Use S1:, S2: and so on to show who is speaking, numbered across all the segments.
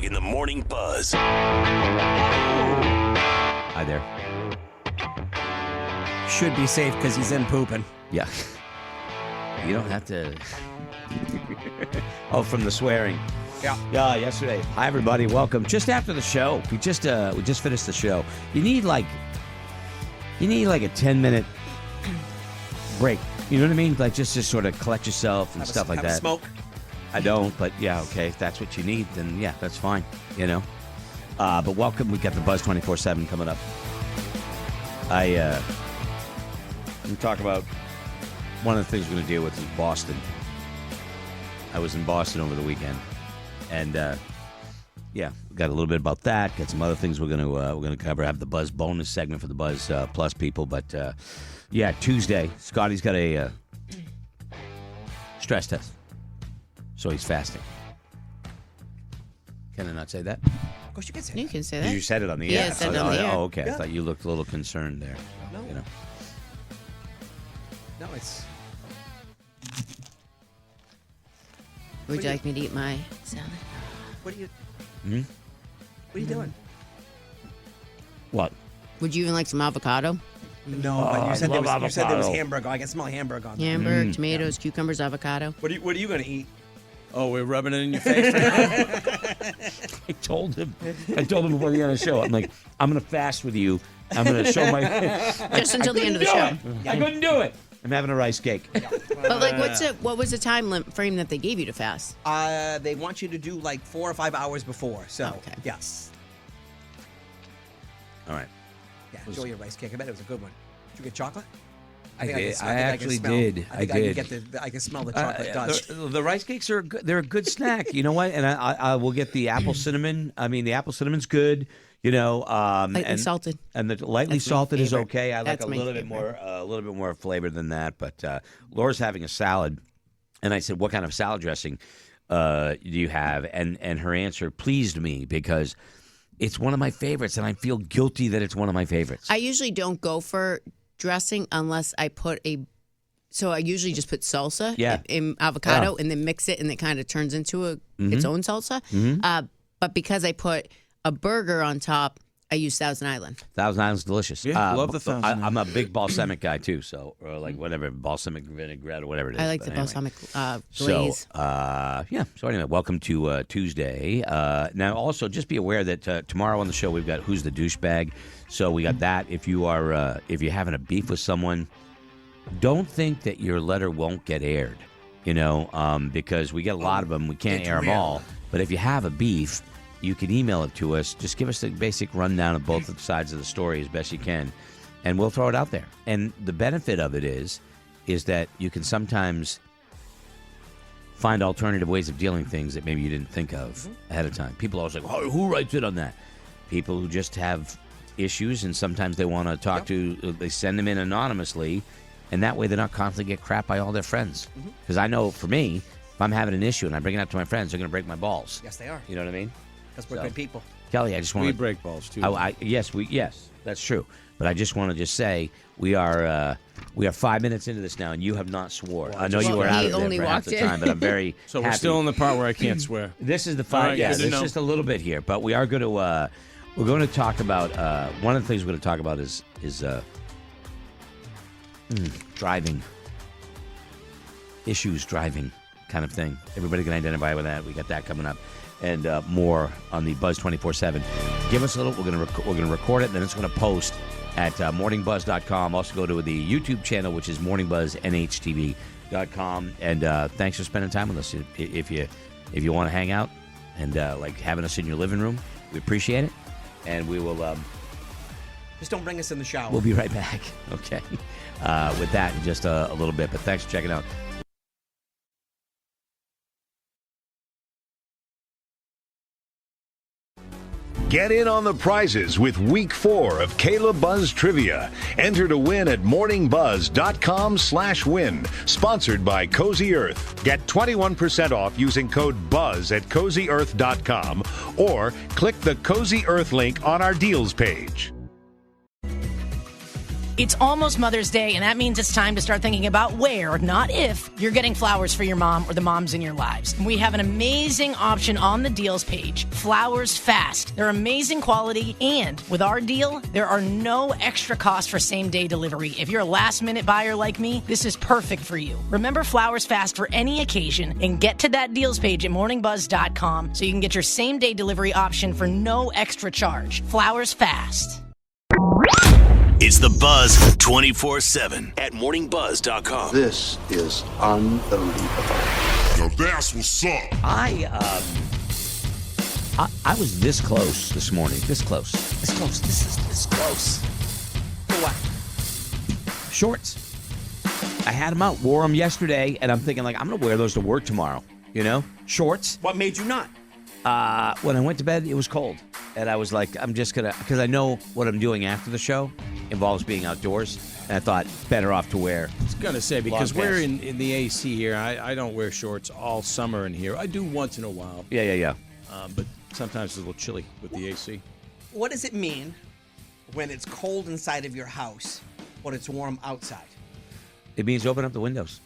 S1: in the Morning Buzz.
S2: Hi there.
S3: Should be safe because he's in pooping.
S2: Yeah. You don't have to. Oh, from the swearing.
S3: Yeah.
S2: Yeah, yesterday. Hi, everybody. Welcome. Just after the show, we just finished the show. You need like a 10-minute break. You know what I mean? Like just to sort of collect yourself and stuff like
S3: have a
S2: that.
S3: smoke.
S2: I don't, but yeah, okay. If that's what you need, then yeah, that's fine. You know. But welcome. We got the Buzz 24/7 coming up. I'm going to talk about one of the things we're going to deal with is Boston. I was in Boston over the weekend, and yeah, we got a little bit about that. Got some other things we're going to cover. Have the Buzz bonus segment for the Buzz Plus people, but yeah, Tuesday, Scotty's got a stress test, so he's fasting. Can I not say that?
S3: Of course you can say that.
S4: You can say that.
S2: You said it on the
S4: Yeah,
S2: air.
S4: I said it on the air.
S2: Oh, okay.
S3: Yeah.
S2: I thought you looked a little concerned there.
S3: No.
S2: You know.
S3: No, it's...
S4: Would you like me to eat my salad?
S3: What are you...
S2: Hmm?
S3: What are you doing?
S2: What?
S4: Would you even like some avocado?
S3: No, but
S2: I
S3: you said there
S2: love
S3: was
S2: avocado.
S3: hamburger. I can smell hamburger on there.
S4: Hamburger, tomatoes, cucumbers, avocado.
S3: What are you going to eat?
S5: Oh, we're rubbing it in your face right now?
S2: I told him before the end of the show. I'm like, I'm going to fast with you. I'm going to show my...
S4: Just until the end of the
S2: do
S4: show.
S2: it. I couldn't do it. I'm having a rice cake.
S4: But like, what was the time frame that they gave you to fast?
S3: They want you to do like 4 or 5 hours before. So,
S4: Okay.
S3: yes.
S2: All right.
S3: Yeah, enjoy your rice cake. I bet it was a good one. Did you get chocolate?
S5: I
S3: think
S5: did.
S3: can-
S5: I
S3: think
S5: actually
S3: smell-
S5: did.
S3: I think
S5: I
S3: I
S5: did.
S3: can get I can smell the chocolate Dutch.
S2: The rice cakes are good. They're a good snack. You know what? And I will get the apple cinnamon. I mean, the apple cinnamon's good. You know,
S4: Lightly salted.
S2: And the lightly
S4: That's my
S2: salted is
S4: favorite.
S2: okay. I like
S4: That's
S2: a
S4: my
S2: little bit
S4: favorite.
S2: more flavor than that. But Laura's having a salad, and I said, "What kind of salad dressing do you have?" And her answer pleased me because it's one of my favorites, and I feel guilty that it's one of my favorites.
S4: I usually don't go for dressing unless I put So I usually just put salsa in avocado and then mix it, and it kind of turns into its own salsa. But because I put a burger on top, I use Thousand Island.
S2: Thousand Island's delicious.
S5: Yeah, love the Thousand Island.
S2: I'm a big balsamic guy too, so or like whatever balsamic vinaigrette or whatever it is.
S4: I like
S2: but
S4: the
S2: anyway.
S4: balsamic
S2: So,
S4: glaze.
S2: So anyway, welcome to Tuesday. Now, also, just be aware that tomorrow on the show we've got Who's the Douchebag. So we got that. If you're having a beef with someone, don't think that your letter won't get aired. You know, because we get a lot of them. We can't
S3: It's
S2: air them
S3: real.
S2: all. But if you have a beef, you can email it to us. Just give us the basic rundown of both sides of the story as best you can, and we'll throw it out there. And the benefit of it is that you can sometimes find alternative ways of dealing with things that maybe you didn't think of ahead of time. People are always like, oh, who writes it on that? People who just have issues, and sometimes they want to talk to, they send them in anonymously, and that way they're not constantly get crap by all their friends. Because I know for me, if I'm having an issue and I bring it up to my friends, they're going to break my balls.
S3: Yes, they are.
S2: You know what I mean?
S3: Because we're
S2: So-
S3: good people.
S2: Kelly, I just want
S5: We
S2: to...
S5: break balls, too.
S2: Yes, that's true. But I just want to say we are 5 minutes into this now, and you have not swore. I know you
S4: Well,
S2: were out
S4: he
S2: of there
S4: only
S2: for half
S4: walked
S2: the
S4: in.
S2: time, but I'm very
S5: So
S2: happy.
S5: we're still in the part where I can't swear.
S2: This is the
S5: All
S2: five.
S5: right,
S2: Yeah,
S5: good to
S2: it's
S5: know.
S2: just a little bit here, but we are going to we're going to talk about one of the things we're going to talk about is driving issues, driving kind of thing. Everybody can identify with that. We got that coming up, and more on the Buzz 24/7. Give us a little. We're going to record it, and then it's going to post at morningbuzz.com. Also go to the YouTube channel, which is morningbuzznhtv.com. And thanks for spending time with us. If you want to hang out and like having us in your living room, we appreciate it. And we will.
S3: Just don't bring us in the shower.
S2: We'll be right back. Okay. With that in just a little bit. But thanks for checking out.
S6: Get in on the prizes with Week 4 of Kayla Buzz Trivia. Enter to win at morningbuzz.com/win. Sponsored by Cozy Earth. Get 21% off using code BUZZ at CozyEarth.com or click the Cozy Earth link on our deals page.
S1: It's almost Mother's Day, and that means it's time to start thinking about where, not if, you're getting flowers for your mom or the moms in your lives. And we have an amazing option on the deals page, Flowers Fast. They're amazing quality, and with our deal, there are no extra costs for same-day delivery. If you're a last-minute buyer like me, this is perfect for you. Remember Flowers Fast for any occasion, and get to that deals page at morningbuzz.com so you can get your same-day delivery option for no extra charge. Flowers Fast.
S7: It's the Buzz 24/7 at morningbuzz.com.
S8: This is unbelievable.
S9: Now that's what's up.
S2: I was this close this morning. This close. This close.
S3: For what?
S2: Shorts. I had them out, wore them yesterday, and I'm thinking, like, I'm going to wear those to work tomorrow. You know? Shorts.
S3: What made you not?
S2: When I went to bed, it was cold. And I was like, I'm just going to, because I know what I'm doing after the show involves being outdoors. And I thought, better off to wear.
S5: I was going to say, because
S2: long
S5: we're
S2: pants.
S5: in the AC here, I don't wear shorts all summer in here. I do once in a while.
S2: Yeah.
S5: But sometimes it's a little chilly with the AC.
S3: What does it mean when it's cold inside of your house, but it's warm outside?
S2: It means open up the windows.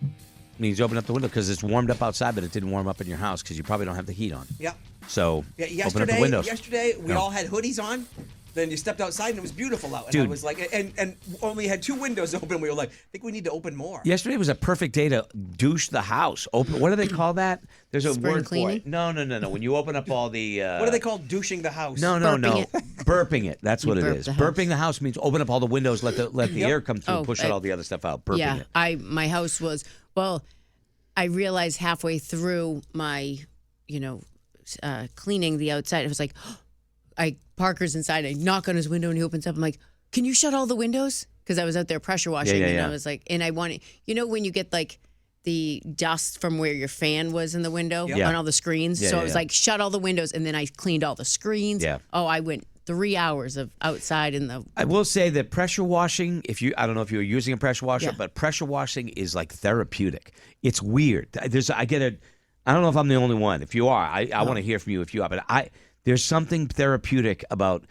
S2: It means open up the window because it's warmed up outside, but it didn't warm up in your house because you probably don't have the heat on.
S3: Yeah.
S2: So
S3: Yeah.
S2: open up the windows.
S3: Yesterday, we
S2: No.
S3: all had hoodies on. Then you stepped outside and it was beautiful out. And
S2: Dude.
S3: I was like, and only had 2 windows open. We were like, I think we need to open more.
S2: Yesterday was a perfect day to douche the house. Open. What do they call that? There's a
S4: Spring
S2: word
S4: cleaning?
S2: for it. No. When you open up all the.
S3: What do they call douching the house?
S2: No.
S4: Burping it.
S2: Burping it. That's what it
S4: burp
S2: is.
S4: the house.
S2: Burping the house means open up all the windows, let the
S3: Yep.
S2: air come through,
S4: Oh,
S2: push all the other stuff out. Burping
S4: Yeah,
S2: it.
S4: my house was, well, I realized halfway through my, cleaning the outside, it was like, Parker's inside, I knock on his window and he opens up. I'm like, can you shut all the windows? Because I was out there pressure washing and
S2: yeah.
S4: I was like, and I wanted, when you get like the dust from where your fan was in the window
S2: Yeah.
S4: on all the screens.
S2: Yeah,
S4: so
S2: yeah,
S4: I was
S2: yeah.
S4: like, shut all the windows. And then I cleaned all the screens.
S2: Yeah.
S4: Oh, I went 3 hours of outside in the.
S2: I will say that pressure washing, I don't know if you were using a pressure washer,
S4: Yeah.
S2: but pressure washing is like therapeutic. It's weird. I don't know if I'm the only one. If you are, I want to hear from you if you are. But there's something therapeutic about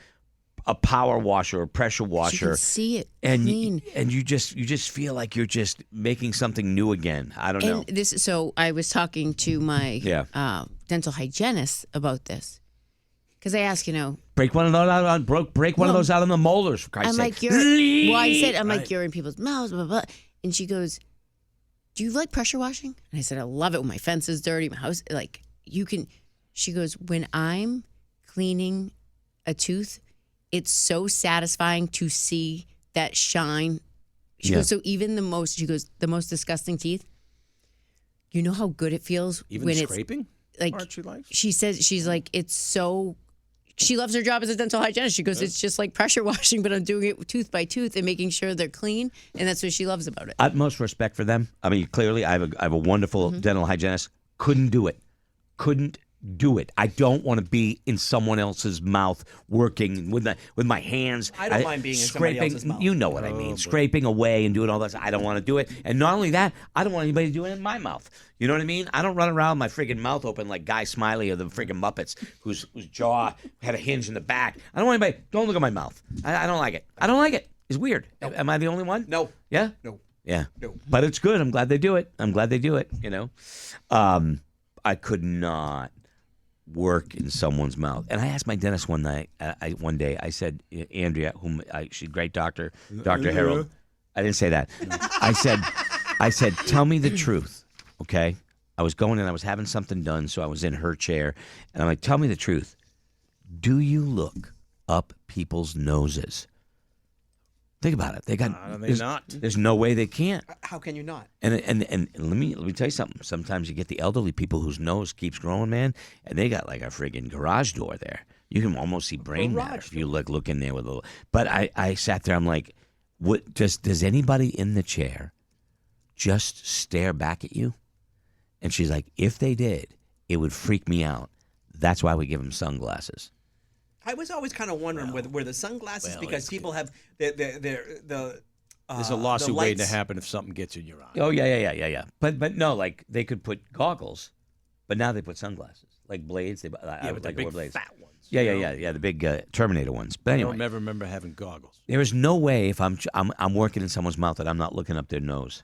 S2: a power washer or pressure
S4: You
S2: washer.
S4: can see it
S2: and
S4: clean.
S2: and you just feel like you're just making something new again. I don't know.
S4: And so I was talking to my
S2: Yeah.
S4: dental hygienist about this because I asked,
S2: Break one of those out on break one of
S4: Well,
S2: those out on the molars for Christ's
S4: I'm like,
S2: sake.
S4: I'm like, you're in people's mouths, blah, blah, blah. And she goes, do you like pressure washing? And I said, I love it when my fence is dirty, my house, like you can. She goes, when I'm cleaning a tooth, it's so satisfying to see that shine. She
S2: Yeah.
S4: goes, so even the most disgusting teeth, you know how good it feels
S5: Even
S4: when
S5: scraping?
S4: it's like,
S5: Part she likes?
S4: she says, she's like, it's so, she loves her job as a dental hygienist. She goes, it's just like pressure washing, but I'm doing it tooth by tooth and making sure they're clean. And that's what she loves about it.
S2: Utmost respect for them. I mean, clearly, I have a wonderful dental hygienist. Couldn't do it. Couldn't do it. I don't want to be in someone else's mouth working with my hands.
S3: I don't mind being in somebody
S2: scraping.
S3: else's mouth.
S2: You know what I mean? Scraping away and doing all that. I don't want to do it. And not only that, I don't want anybody doing it in my mouth. You know what I mean? I don't run around with my friggin' mouth open like Guy Smiley of the friggin' Muppets, whose jaw had a hinge in the back. I don't want anybody. Don't look at my mouth. I don't like it. I don't like it. It's weird.
S3: No.
S2: Am I the only one?
S3: No.
S2: Yeah.
S3: No.
S2: Yeah.
S3: No.
S2: But it's good. I'm glad they do it. I could not work in someone's mouth. And I asked my dentist one day, I said, Andrea, she's a great doctor, Dr. Harold. I didn't say that. I said, tell me the truth, okay? I was going in, I was having something done, so I was in her chair. And I'm like, tell me the truth. Do you look up people's noses? Think about it. There's no way they can't.
S3: How can you not?
S2: And let me tell you something. Sometimes you get the elderly people whose nose keeps growing, man, and they got like a friggin' garage door there. You can almost see brain matter if you look in there with a little. But I sat there. I'm like, what? Does anybody in the chair just stare back at you? And she's like, if they did, it would freak me out. That's why we give them sunglasses.
S3: I was always kind of wondering where the sunglasses, because people have the
S5: There's a lawsuit waiting to
S3: lights.
S5: happen if something gets in your eye.
S2: Oh yeah. But no, like they could put goggles, but now they put sunglasses, like blades. They
S5: Yeah, but
S2: like
S5: the big
S2: blades.
S5: fat ones.
S2: Yeah. The big Terminator ones. But
S5: I
S2: anyway,
S5: don't never remember having goggles.
S2: there is no way if I'm working in someone's mouth that I'm not looking up their nose,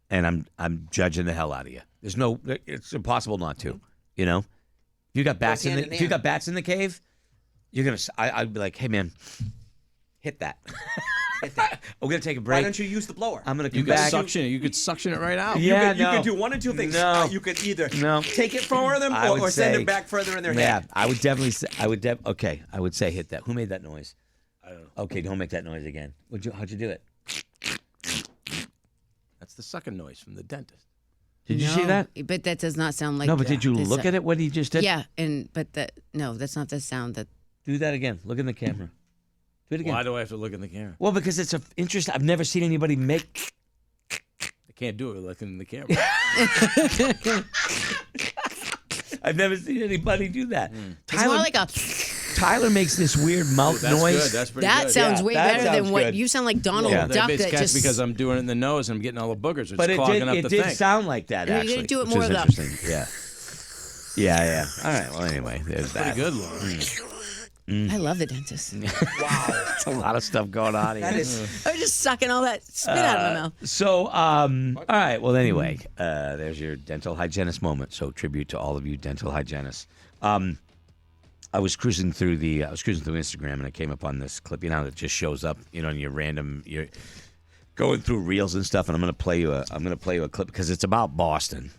S2: and I'm judging the hell out of you. There's no. It's impossible not to. You know, if you got bats in the, if you got bats in the cave, you're gonna. I'd be like, hey man, hit that. We're gonna take a break.
S3: Why don't you use the blower?
S2: I'm gonna come
S5: You could
S2: back.
S5: suction it. You could suction it right out.
S2: Yeah,
S3: You could do one of two things.
S2: No.
S3: You could either
S2: No.
S3: take it for them
S2: I
S3: or
S2: would
S3: send
S2: say-
S3: it back further in their
S2: Yeah,
S3: head.
S2: I would definitely say. Okay, I would say hit that. Who made that noise?
S5: I don't know.
S2: Okay, don't make that noise again. How'd you do it?
S5: That's the sucking noise from the dentist.
S2: Did you see that?
S4: But that does not sound like.
S2: No, but did you look at it? What he just did?
S4: Yeah, that's not the sound that.
S2: Do that again. Look in the camera. Do it again.
S5: Why do I have to look in the camera?
S2: Well, because it's of interest. I've never seen anybody make.
S5: I can't do it with looking in the camera.
S2: I've never seen anybody do that.
S4: It's more like a.
S2: Tyler makes this weird mouth
S5: That's
S2: noise.
S5: good. That's pretty
S4: That
S5: good.
S4: sounds way
S2: that
S4: better
S2: sounds
S4: than what
S2: good.
S4: you sound like Donald
S2: Yeah.
S4: Duck.
S5: That's
S4: That just
S5: because I'm doing it in the nose and I'm getting all the boogers. It's
S2: But
S5: clogging up
S2: it
S5: the
S2: did
S5: thing.
S2: sound like that,
S4: You're
S2: actually.
S4: gonna do it
S2: which
S4: more
S2: is
S4: of the-
S2: interesting. Yeah. All right. Well, anyway, there's that.
S5: Pretty good, Lauren.
S4: I love the dentist.
S3: Wow.
S2: There's a lot of stuff going on here.
S3: That is.
S4: I'm just sucking all that spit out of my mouth.
S2: So, all right. Well, anyway, there's your dental hygienist moment. So, tribute to all of you dental hygienists. I was cruising through Instagram, and I came up on this clip. You know, that just shows up. You know, in you're going through reels and stuff. And I'm going to play you a clip because it's about Boston.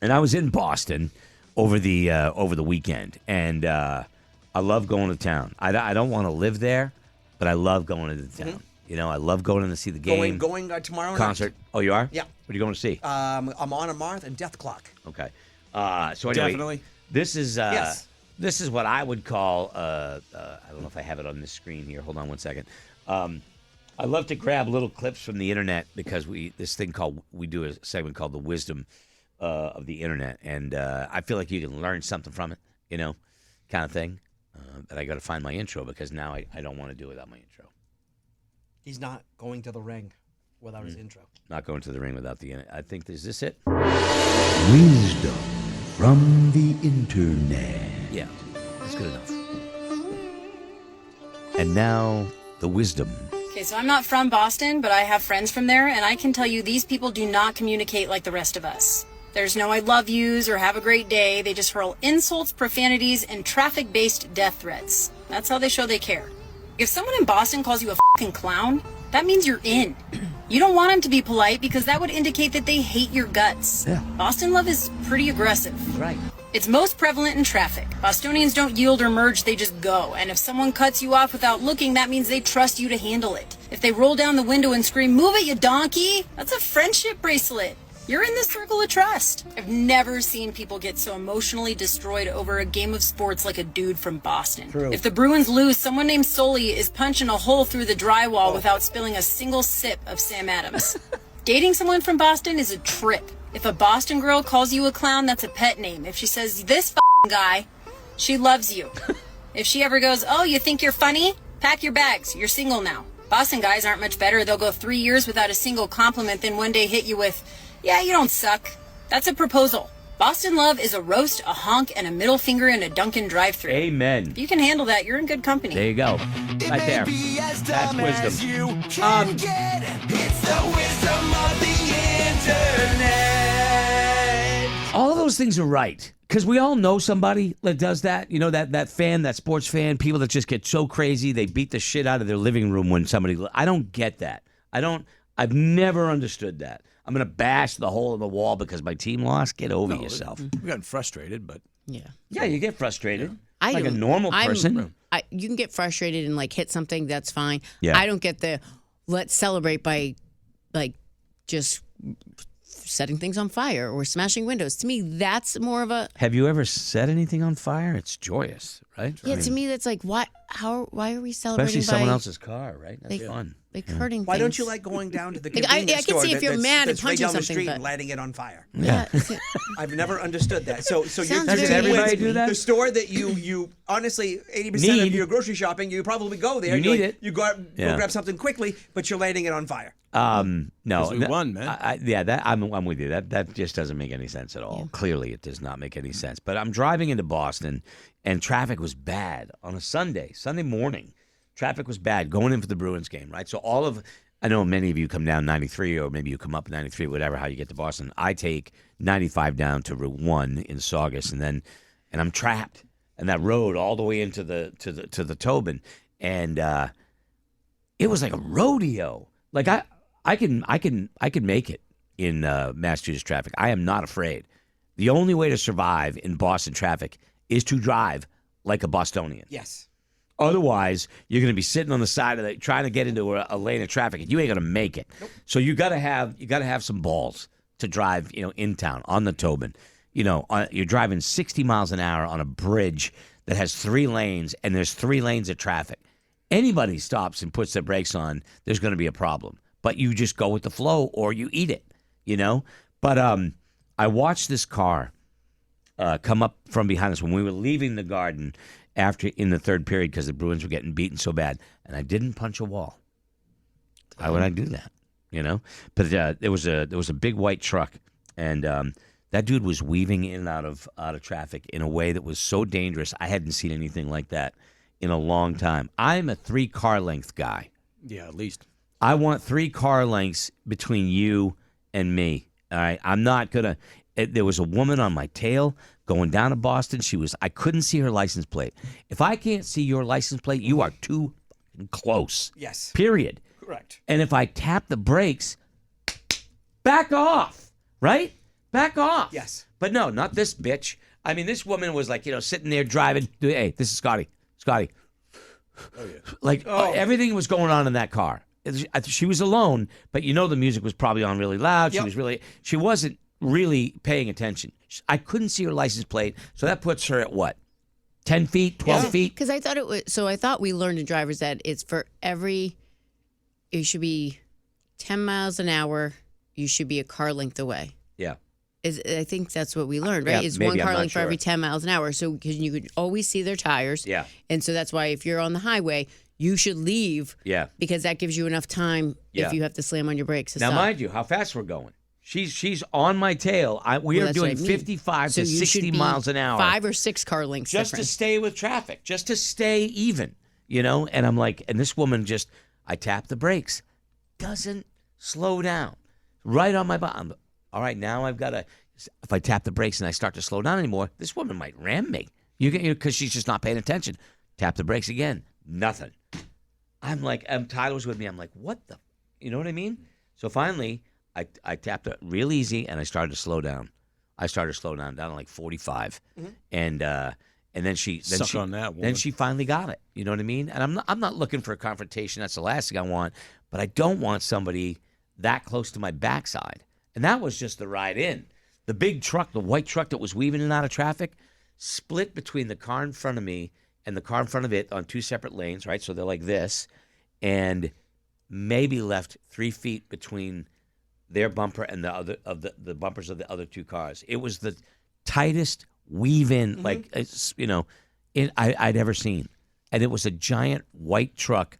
S2: And I was in Boston over the weekend, and I love going to town. I don't want to live there, but I love going to the town.
S3: Mm-hmm.
S2: You know, I love going in to see the game.
S3: Going tomorrow night.
S2: Concert. Oh, you are?
S3: Yeah.
S2: What are you going to see?
S3: I'm on a Marth and Death Clock.
S2: Okay. So anyway,
S5: Definitely.
S2: this is
S3: Yes.
S2: This is what I would call. I don't know if I have it on this screen here. Hold on one second. I love to grab little clips from the internet because we do a segment called the Wisdom of the Internet, and I feel like you can learn something from it. You know, kind of thing. But I got to find my intro because now I don't want to do it without my intro.
S3: He's not going to the ring without his intro.
S2: Not going to the ring without the. I think is this it?
S10: Wisdom from the Internet.
S2: Yeah, that's good enough. And now the wisdom.
S11: Okay, so I'm not from Boston, but I have friends from there, and I can tell you these people do not communicate like the rest of us. There's no I love yous or have a great day. They just hurl insults, profanities, and traffic-based death threats. That's how they show they care. If someone in Boston calls you a fucking clown, that means you're in. You don't want them to be polite because that would indicate that they hate your guts.
S2: Yeah.
S11: Boston love is pretty aggressive.
S2: Right.
S11: It's most prevalent in traffic. Bostonians don't yield or merge, they just go. And if someone cuts you off without looking, that means they trust you to handle it. If they roll down the window and scream, "Move it, you donkey!" that's a friendship bracelet. You're in the circle of trust. I've never seen people get so emotionally destroyed over a game of sports like a dude from Boston.
S3: True.
S11: If the Bruins lose, someone named Sully is punching a hole through the drywall without spilling a single sip of Sam Adams. Dating someone from Boston is a trip. If a Boston girl calls you a clown, that's a pet name. If she says, "This guy," she loves you. If she ever goes, "Oh, you think you're funny?" Pack your bags. You're single now. Boston guys aren't much better. They'll go 3 years without a single compliment, then one day hit you with, "Yeah, you don't suck." That's a proposal. Boston love is a roast, a honk, and a middle finger in a Dunkin' drive-thru.
S2: Amen.
S11: If you can handle that, you're in good company.
S2: There you go. Right there. That's wisdom. All of those things are right. Because we all know somebody that does that. You know, that fan, that sports fan, people that just get so crazy, they beat the shit out of their living room when somebody... I don't get that. I've never understood that. I'm going to bash the hole in the wall because my team lost. Get over yourself.
S5: We've gotten frustrated, but...
S2: Yeah, you get frustrated.
S4: I
S2: like a
S4: don't-
S2: normal person.
S4: You can get frustrated and like hit something. That's fine.
S2: Yeah.
S4: I don't get the let's celebrate by like just setting things on fire or smashing windows. To me, that's more of a
S2: Have you ever set anything on fire? It's joyous, right?
S4: yeah. To me, that's like why are we celebrating
S2: Especially someone
S4: by
S2: else's car, right? That's
S4: like,
S2: fun.
S4: like hurting
S3: Why
S4: things?
S3: don't you like going down to the
S4: Like, I
S3: convenience
S4: can
S3: store
S4: see if you're
S3: that's
S4: mad and
S3: right
S4: punching
S3: down the
S4: something,
S3: street
S4: but-
S3: and lighting it on fire?
S4: Yeah.
S3: I've never understood that. So you
S4: Sounds
S2: Doesn't
S4: very
S2: everybody
S4: weird.
S2: do that?
S3: The store that you honestly 80%
S2: Need.
S3: of your grocery shopping, you probably go there.
S2: You need it.
S3: You go
S2: Yeah.
S3: grab something quickly, but you're lighting it on fire.
S2: No,
S5: 'Cause we won, man.
S2: I'm with you. That just doesn't make any sense at all. Yeah. Clearly, it does not make any sense. But I'm driving into Boston, and traffic was bad on a Sunday morning. Traffic was bad going in for the Bruins game, right? So I know many of you come down 93, or maybe you come up 93, whatever, how you get to Boston. I take 95 down to Route 1 in Saugus, and I'm trapped. And that road all the way into the Tobin, and it was like a rodeo. Like I can make it in Massachusetts traffic. I am not afraid. The only way to survive in Boston traffic is to drive like a Bostonian.
S3: Yes.
S2: Otherwise, you're going to be sitting on the side of it trying to get into a lane of traffic, and you ain't going to make it. Nope. So you got to have some balls to drive, in town on the Tobin. You're driving 60 miles an hour on a bridge that has 3 lanes, and there's 3 lanes of traffic. Anybody stops and puts their brakes on, there's going to be a problem. But you just go with the flow, or you eat it, But I watched this car come up from behind us when we were leaving the Garden in the third period because the Bruins were getting beaten so bad, and I didn't punch a wall. Why would I do that? But there was a big white truck, and that dude was weaving in and out of traffic in a way that was so dangerous. I hadn't seen anything like that in a long time. I'm a 3 car length guy.
S5: Yeah, at least.
S2: I want 3 car lengths between you and me. All right, I'm not gonna. There was a woman on my tail going down to Boston. I couldn't see her license plate. If I can't see your license plate, you are too close.
S3: Yes.
S2: Period.
S3: Correct.
S2: And if I tap the brakes, back off, right? Back off.
S3: Yes.
S2: But no, not this bitch. I mean, this woman was like, sitting there driving. Hey, this is Scotty. Oh, yeah. Everything was going on in that car. She was alone, but the music was probably on really loud.
S3: Yep.
S2: She wasn't really paying attention. I couldn't see her license plate, so that puts her at what? 10 feet, 12 feet?
S4: Because I thought we learned in driver's ed, it's for it should be 10 miles an hour, you should be a car length away.
S2: Yeah.
S4: I think that's what we learned, right?
S2: Yeah,
S4: It's
S2: maybe,
S4: one car
S2: I'm not
S4: length for
S2: sure.
S4: every 10 miles an hour. So because you could always see their tires.
S2: Yeah.
S4: And so that's why if you're on the highway, you should leave.
S2: Yeah.
S4: Because that gives you enough time if you have to slam on your brakes to
S2: now,
S4: stop.
S2: mind you, how fast we're going. She's on my tail. We are doing 55 to 60 miles an hour.
S4: 5 or 6 car lengths
S2: just
S4: different.
S2: to stay with traffic, just to stay even, And I'm like, and this woman I tap the brakes, doesn't slow down, right on my bottom. All right, now I've got to. If I tap the brakes and I start to slow down anymore, this woman might ram me. Because she's just not paying attention. Tap the brakes again, nothing. I'm like, Tyler was with me. I'm like, what the, you know what I mean? So finally, I tapped it real easy and I started to slow down. I started to slow down to like 45, and then she
S5: on that one.
S2: Then she finally got it. You know what I mean? And I'm not looking for a confrontation. That's the last thing I want. But I don't want somebody that close to my backside. And that was just the ride in. The big truck, the white truck that was weaving in and out of traffic, split between the car in front of me and the car in front of it on 2 separate lanes, right? So they're like this, and maybe left 3 feet between their bumper and the other of the bumpers of the other 2 cars. It was the tightest weave-in, I'd ever seen, and it was a giant white truck,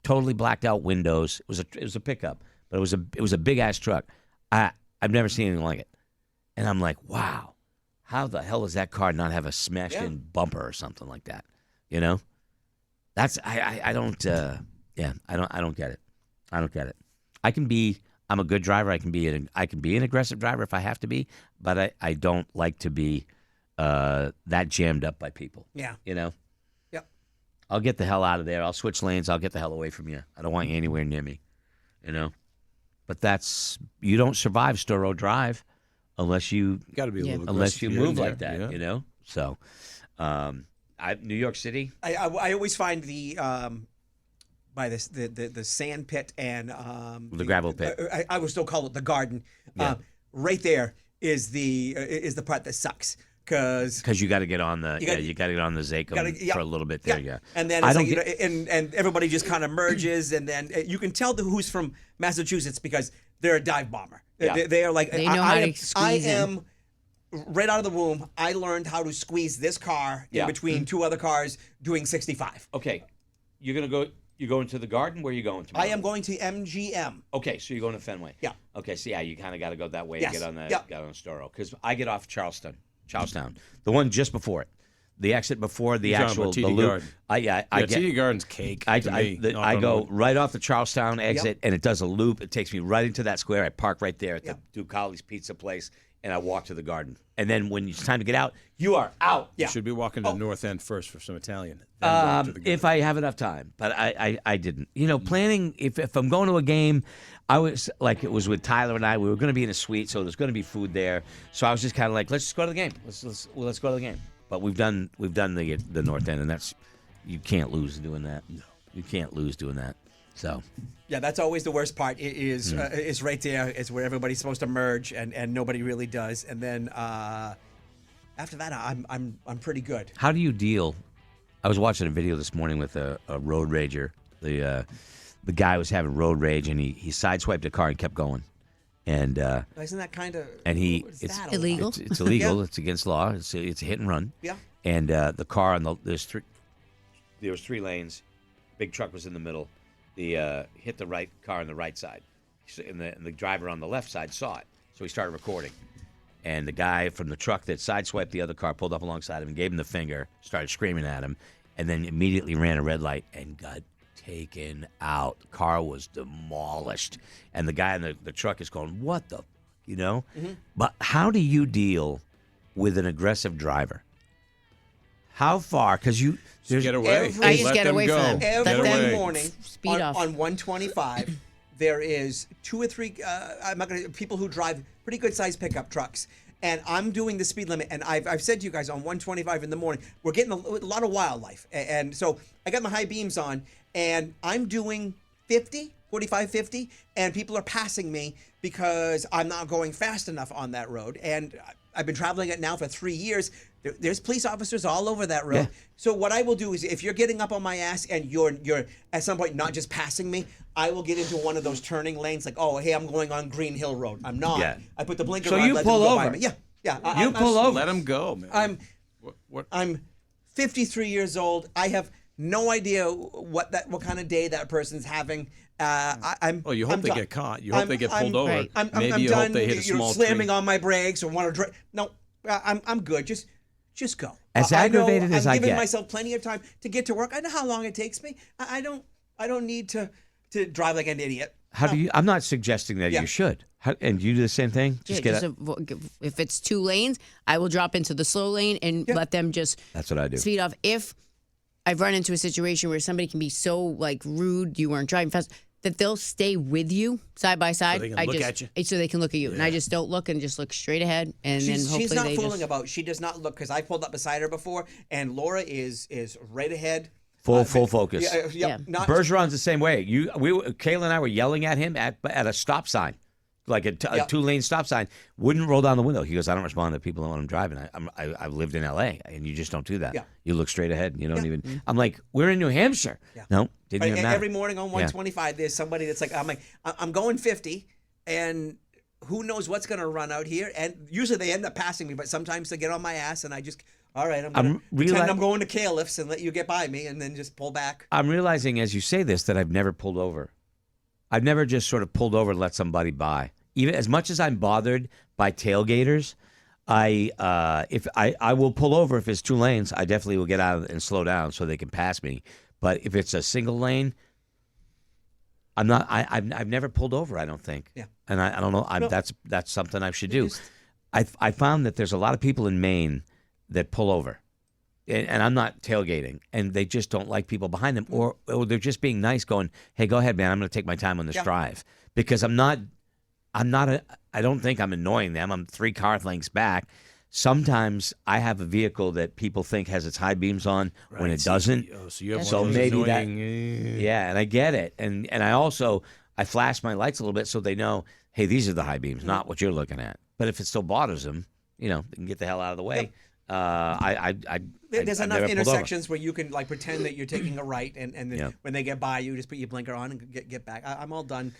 S2: totally blacked out windows. It was a pickup, but it was a big ass truck. I've never seen anything like it. And I'm like, wow, how the hell does that car not have a smashed-in bumper or something like that? That's I don't get it. I don't get it. I'm a good driver. I can be an aggressive driver if I have to be, but I don't like to be that jammed up by people.
S3: Yeah.
S2: Yep.
S3: I'll
S2: get the hell out of there. I'll switch lanes. I'll get the hell away from you. I don't want you anywhere near me. But you don't survive Storrow Drive unless you
S5: got to be a little
S2: unless you move like that.
S5: Yeah.
S2: So, New York City.
S3: I always find the by this the sand pit and
S2: the gravel pit.
S3: I would still call it the Garden.
S2: Yeah.
S3: Right there is the part that sucks.
S2: Because you got to get on the you got to get on the Zachem for a little bit there, yeah.
S3: And then it's and everybody just kind of merges, and then you can tell who's from Massachusetts because they're a dive bomber.
S2: Yeah.
S3: They are like
S4: they know how to squeeze in.
S3: Right out of the womb. I learned how to squeeze this car in between 2 other cars doing 65.
S2: Okay, you're gonna go. You going to the Garden? Where are you going tomorrow?
S3: I am going to MGM.
S2: Okay, so you're going to Fenway.
S3: Yeah.
S2: Okay, so you kind of got to go that way
S3: Yes.
S2: and get on the
S3: Yep.
S2: get on Storrow, because I get off Charlestown, the one just before it, the exit before the
S5: You're talking
S2: actual
S5: about TD
S2: the loop.
S5: Garden.
S2: I
S5: Yeah,
S2: get
S5: TD Garden's cake.
S2: I
S5: to me, knock
S2: I
S5: on
S2: go
S5: wood.
S2: right off the Charlestown exit, and it does a loop. It takes me right into that square. I park right there at the Ducali's Pizza place, and I walk to the Garden. And then when it's time to get out, you are out.
S5: You should be walking to the North End first for some Italian. Then walk to the Garden.
S2: If I have enough time, but I didn't. Planning, if I'm going to a game, I was like, it was with Tyler and I, we were going to be in a suite, so there's going to be food there. So I was just kind of like, let's just go to the game. Let's go to the game. But we've done the North End, and that's, you can't lose doing that. No, you can't lose doing that. So.
S3: Yeah, that's always the worst part. Is right there. Is where everybody's supposed to merge, and nobody really does. And then after that, I'm pretty good.
S2: How do you deal? I was watching a video this morning with a road rager. The guy was having road rage, and he sideswiped a car and kept going. And
S3: isn't that kind of
S4: it's illegal?
S2: It's illegal.
S3: Yeah.
S2: It's against law. It's a hit and run.
S3: Yeah.
S2: And the car on there was 3 lanes. Big truck was in the middle. The hit the right car on the right side, and the driver on the left side saw it, so he started recording. And the guy from the truck that sideswiped the other car pulled up alongside him and gave him the finger, started screaming at him, and then immediately ran a red light and got taken out. The car was demolished, and the guy in the truck is going, "What the?"
S3: Mm-hmm.
S2: But how do you deal with an aggressive driver? How far? Because
S5: get away.
S4: I just
S5: Let
S4: get
S5: them
S4: away
S5: go.
S4: from them.
S3: Every morning
S4: Speed off.
S3: on 125, there is 2 or 3. I'm not gonna people who drive pretty good sized pickup trucks, and I'm doing the speed limit. And I've said to you guys on 125 in the morning, we're getting a lot of wildlife, and so I got my high beams on, and I'm doing 50, 45, 50, and people are passing me because I'm not going fast enough on that road. And I've been traveling it now for 3 years. There's police officers all over that road.
S2: Yeah.
S3: So what I will do is, if you're getting up on my ass and you're at some point not just passing me, I will get into one of those turning lanes. Like, oh, hey, I'm going on Green Hill Road. I'm not.
S2: Yeah.
S3: I put the blinker
S2: So
S3: on.
S2: you
S3: let
S2: pull
S3: them go by
S2: over.
S3: me. Yeah.
S2: You pull over.
S5: Let them go, man.
S3: I'm 53 years old. I have no idea what kind of day that person's having.
S5: You hope they get caught. You hope they get pulled over.
S4: Right.
S5: Maybe you hope they hit a small
S3: slamming
S5: tree.
S3: on my brakes or want to drive. No, I'm good. Just go.
S2: As aggravated as I
S3: I'm giving
S2: get.
S3: myself plenty of time to get to work. I know how long it takes me. I don't need to drive like an idiot.
S2: How do you? I'm not suggesting that
S3: Yeah.
S2: you should. And you do the same thing.
S4: If it's 2 lanes, I will drop into the slow lane and let them just
S2: That's what I do.
S4: speed off. If I've run into a situation where somebody can be so like rude, you weren't driving fast, that they'll stay with you side by side.
S5: they can look at you?
S4: So they can look at you. And I just don't look and just look straight ahead. And then hopefully
S3: She's not
S4: they
S3: fooling
S4: just...
S3: about. She does not look, because I pulled up beside her before, and Laura is right ahead.
S2: Full focus.
S3: Yeah. Not
S2: Bergeron's the same way. Kayla and I were yelling at him at a stop sign, like a 2-lane stop sign. Wouldn't roll down the window. He goes, "I don't respond to people when I'm driving. I've lived in L.A. and you just don't do that.
S3: Yeah.
S2: You look straight ahead. You don't even." I'm like, "We're in New Hampshire."
S3: Yeah.
S2: No, didn't even matter.
S3: Every morning on 125, there's somebody that's like, I'm going 50, and who knows what's going to run out here. And usually they end up passing me, but sometimes they get on my ass, and I just, all right, I'm going to pretend I'm going to Caliphs and let you get by me, and then just pull back.
S2: I'm realizing as you say this that I've never pulled over. I've never just sort of pulled over and let somebody by. Even as much as I'm bothered by tailgaters, I will pull over if it's 2 lanes. I definitely will get out and slow down so they can pass me. But if it's a single lane, I'm not. I've never pulled over. I don't think.
S3: Yeah.
S2: And I don't know.
S3: No.
S2: That's something I should do. I found that there's a lot of people in Maine that pull over, and I'm not tailgating, and they just don't like people behind them, or they're just being nice, going, "Hey, go ahead, man. I'm going to take my time on this drive," because I don't think I'm annoying them. I'm 3 car lengths back. Sometimes I have a vehicle that people think has its high beams on when it doesn't.
S5: So you have
S2: So
S5: one of those
S2: maybe that.
S5: annoying,
S2: Yeah, and I get it, and I flash my lights a little bit so they know, hey, these are the high beams, not what you're looking at. But if it still bothers them, they can get the hell out of the way.
S3: There's
S2: I've
S3: enough
S2: never pulled over.
S3: intersections where you can like pretend that you're taking a right, and then when they get by you, just put your blinker on and get back. I'm all done.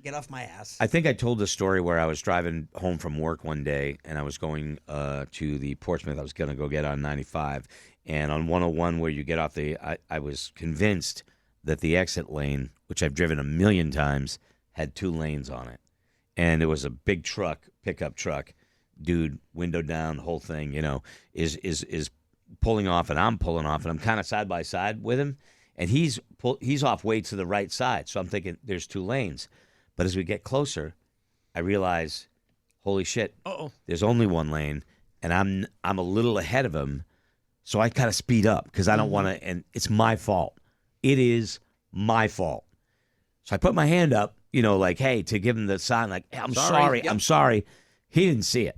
S3: Get off my ass.
S2: I think I told this story where I was driving home from work one day, and I was going to the Portsmouth. I was going to go get on 95, and on 101 where you get off I was convinced that the exit lane, which I've driven a million times, had 2 lanes on it. And it was a big truck, pickup truck, dude, window down, whole thing, is pulling off, and I'm pulling off, and I'm kind of side by side with him, and he's off way to the right side. So I'm thinking there's 2 lanes. But as we get closer, I realize, holy shit, there's only 1 lane, and I'm a little ahead of him. So I kind of speed up because I don't want to, and it's my fault. It is my fault. So I put my hand up, like, hey, to give him the sign, like, hey, I'm sorry.
S3: Yep.
S2: I'm sorry. He didn't see it.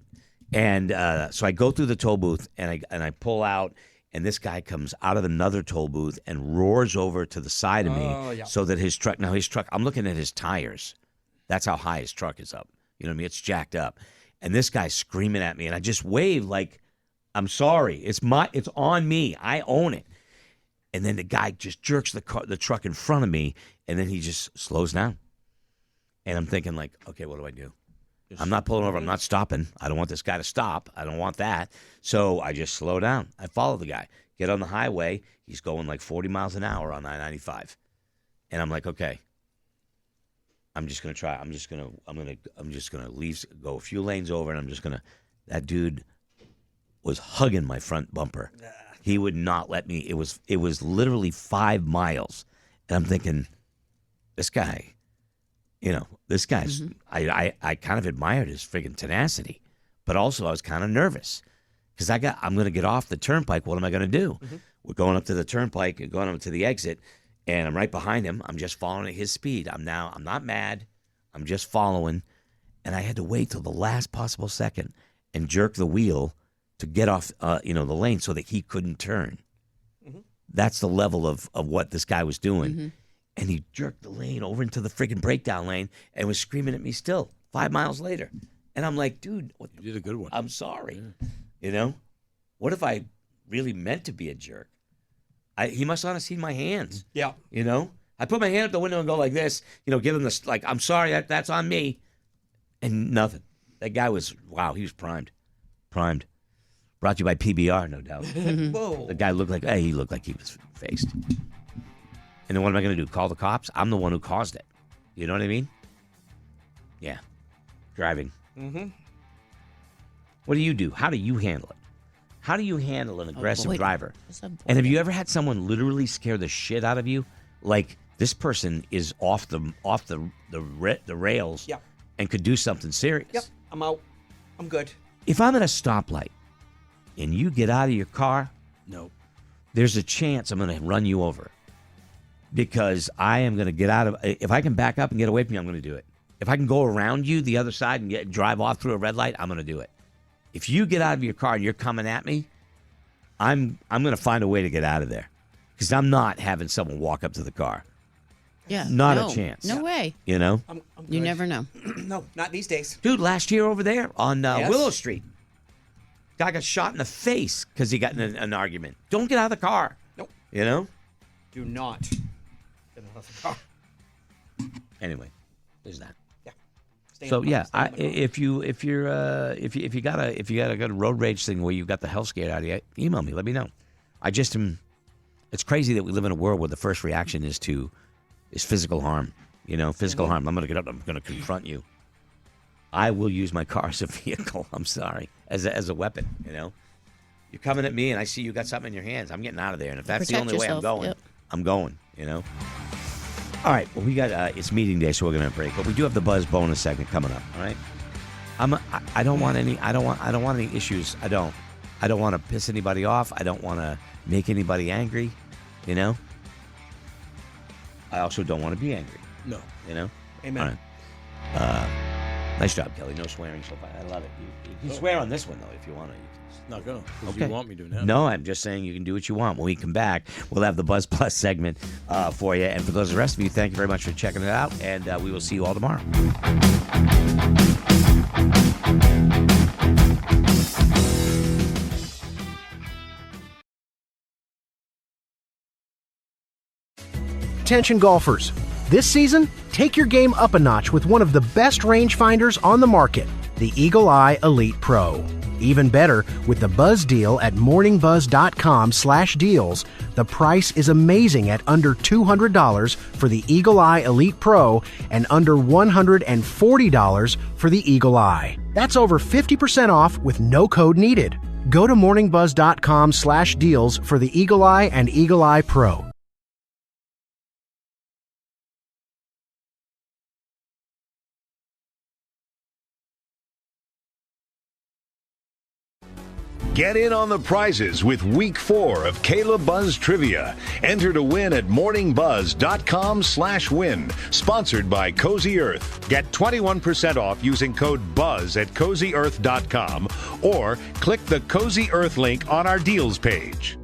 S2: And so I go through the toll booth, and I pull out, and this guy comes out of another toll booth and roars over to the side of me so that his truck, I'm looking at his tires. That's how high his truck is up. You know what I mean? It's jacked up. And this guy's screaming at me, and I just wave like, I'm sorry. It's on me. I own it. And then the guy just jerks the truck in front of me, and then he just slows down. And I'm thinking, like, okay, what do I do? I'm not pulling over. I'm not stopping. I don't want this guy to stop. I don't want that. So I just slow down. I follow the guy. Get on the highway. He's going like 40 miles an hour on I-95. And I'm like, okay, I'm just going to try. I'm just going to leave, go a few lanes over, and I'm just going to, that dude was hugging my front bumper. He would not let me. It was literally 5 miles. And I'm thinking, this guy, this guy's, I kind of admired his friggin' tenacity, but also I was kind of nervous because I'm going to get off the turnpike. What am I going to do? Mm-hmm. We're going up to the turnpike and going up to the exit, and I'm right behind him. I'm just following at his speed. I'm not mad. I'm just following, and I had to wait till the last possible second and jerk the wheel to get off, the lane so that he couldn't turn. Mm-hmm. That's the level of what this guy was doing. Mm-hmm. And he jerked the lane over into the friggin' breakdown lane and was screaming at me still 5 miles later. And I'm like, dude,
S5: you did a good one.
S2: I'm sorry. Yeah. What if I really meant to be a jerk? He must not have seen my hands.
S3: Yeah.
S2: I put my hand up the window and go like this, give him this, like, I'm sorry, that's on me. And nothing. That guy was, wow, he was primed. Brought to you by PBR, no doubt.
S3: Whoa.
S2: The guy looked like he was faced. And then what am I going to do? Call the cops? I'm the one who caused it. You know what I mean? Yeah. Driving. Mm-hmm. What do you do? How do you handle it? How do you handle an aggressive driver? And have you ever had someone literally scare the shit out of you? Like, this person is off the rails and could do something serious.
S3: Yep. I'm out. I'm good.
S2: If I'm at a stoplight and you get out of your car, there's a chance I'm going to run you over. Because I am going to get out of, if I can back up and get away from you, I'm going to do it. If I can go around you the other side and drive off through a red light, I'm going to do it. If you get out of your car and you're coming at me, I'm going to find a way to get out of there. Because I'm not having someone walk up to the car.
S4: Yeah.
S2: Not a chance.
S4: No way.
S3: I'm
S4: you never know.
S3: No, not these days.
S2: Dude, last year over there on Willow Street, guy got shot in the face because he got in an argument. Don't get out of the car.
S3: Nope.
S2: Do
S3: not.
S2: Anyway, there's that.
S3: Yeah.
S2: So yeah, if you got a good road rage thing where you got the hell scared out of you, email me. Let me know. I just am. It's crazy that we live in a world where the first reaction is physical harm. Physical harm. I'm going to get up. I'm going to confront you. I will use my car as a vehicle. I'm sorry, as a weapon. You're coming at me, and I see you got something in your hands. I'm getting out of there, and if that's the only way I'm going, I'm going. All right. Well, we got it's meeting day, so we're going to break. But we do have the Buzz bonus segment coming up. All right. I don't want any issues. I don't want to piss anybody off. I don't want to make anybody angry. I also don't want to be angry.
S5: No.
S3: Amen.
S2: All right. Nice job, Kelly. No swearing so far. I love it. You can swear on this one, though, if you want to.
S5: Not going to.
S2: Okay.
S5: You want me to now.
S2: No, I'm just saying you can do what you want. When we come back, we'll have the Buzz Plus segment for you. And for those of the rest of you, thank you very much for checking it out. And we will see you all tomorrow.
S12: Attention golfers. This season, take your game up a notch with one of the best rangefinders on the market, the Eagle Eye Elite Pro. Even better, with the Buzz deal at morningbuzz.com/deals, the price is amazing at under $200 for the Eagle Eye Elite Pro and under $140 for the Eagle Eye. That's over 50% off with no code needed. Go to morningbuzz.com/deals for the Eagle Eye and Eagle Eye Pro.
S6: Get in on the prizes with Week 4 of Kayla Buzz Trivia. Enter to win at morningbuzz.com/win. Sponsored by Cozy Earth. Get 21% off using code BUZZ at CozyEarth.com or click the Cozy Earth link on our deals page.